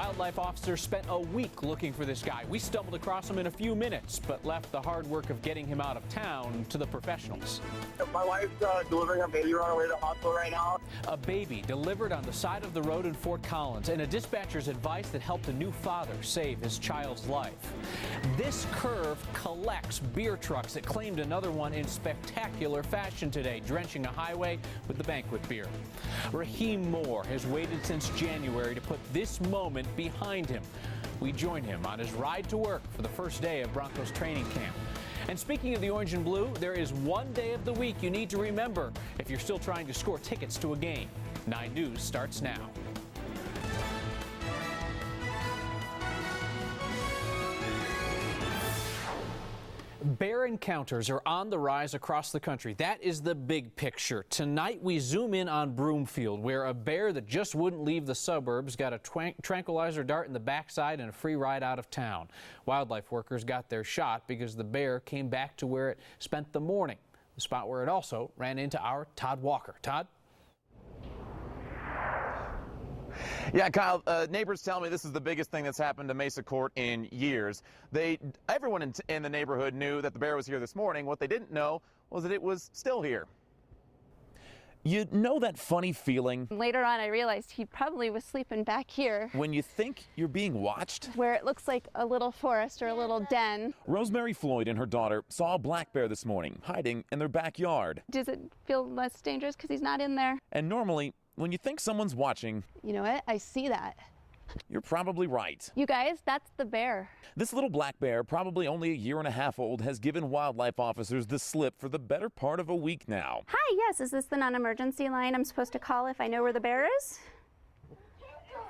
Wildlife officers spent a week looking for this guy. We stumbled across him in a few minutes, but left the hard work of getting him out of town to the professionals. My wife's delivering a baby on her way to the hospital right now. A baby delivered on the side of the road in Fort Collins, and a dispatcher's advice that helped a new father save his child's life. This curve collects beer trucks. It claimed another one in spectacular fashion today, drenching a highway with the banquet beer. Raheem Moore has waited since January to put this moment behind him. We join him on his ride to work for the first day of Broncos training camp. And speaking of the orange and blue, there is one day of the week you need to remember if you're still trying to score tickets to a game. 9 News starts now. Bear encounters are on the rise across the country. That is the big picture. Tonight we zoom in on Broomfield, where a bear that just wouldn't leave the suburbs got a tranquilizer dart in the backside and a free ride out of town. Wildlife workers got their shot because the bear came back to where it spent the morning, the spot where it also ran into our Todd Walker. Todd? Yeah, Kyle, neighbors tell me this is the biggest thing that's happened to Mesa Court in years. Everyone in the neighborhood knew that the bear was here this morning. What they didn't know was that it was still here. You know that funny feeling? Later on, I realized he probably was sleeping back here. When you think you're being watched? Where it looks like a little forest or a little den. Rosemary Floyd and her daughter saw a black bear this morning, hiding in their backyard. Does it feel less dangerous because he's not in there? And normally, when you think someone's watching, you know what? I see that. You're probably right. You guys, that's the bear. This little black bear, probably only a year and a half old, has given wildlife officers the slip for the better part of a week now. Hi, yes, is this the non-emergency line I'm supposed to call if I know where the bear is?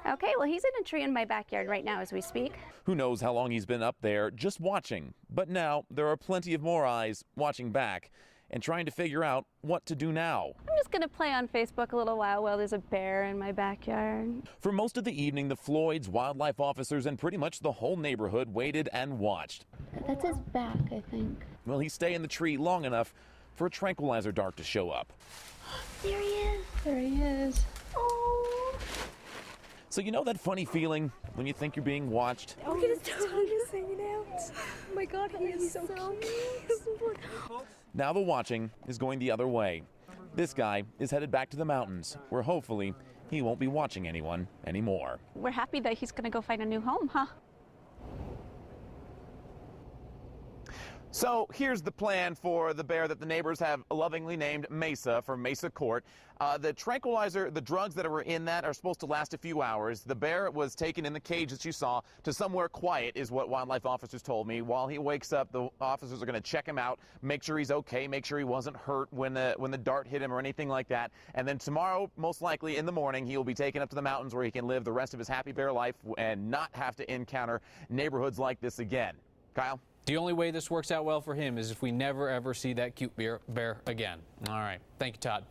Okay, well, he's in a tree in my backyard right now as we speak. Who knows how long he's been up there just watching. But now there are plenty of more eyes watching back and trying to figure out what to do now. I'm just going to play on Facebook a little while there's a bear in my backyard. For most of the evening, the Floyds, wildlife officers, and pretty much the whole neighborhood waited and watched. That's his back, I think. Will he stay in the tree long enough for a tranquilizer dart to show up? There he is. There he is. Oh. So you know that funny feeling when you think you're being watched? Look at his tongue is hanging out. Oh my God, he is so cute. Now the watching is going the other way. This guy is headed back to the mountains, where hopefully he won't be watching anyone anymore. We're happy that he's going to go find a new home, huh? So here's the plan for the bear that the neighbors have lovingly named Mesa for Mesa Court. The tranquilizer, the drugs that were in that are supposed to last a few hours. The bear was taken in the cage that you saw to somewhere quiet is what wildlife officers told me. While he wakes up, the officers are going to check him out, make sure he's okay, make sure he wasn't hurt when the dart hit him or anything like that. And then tomorrow, most likely in the morning, he will be taken up to the mountains where he can live the rest of his happy bear life and not have to encounter neighborhoods like this again. Kyle? The only way this works out well for him is if we never ever see that cute bear again. All right. Thank you, Todd.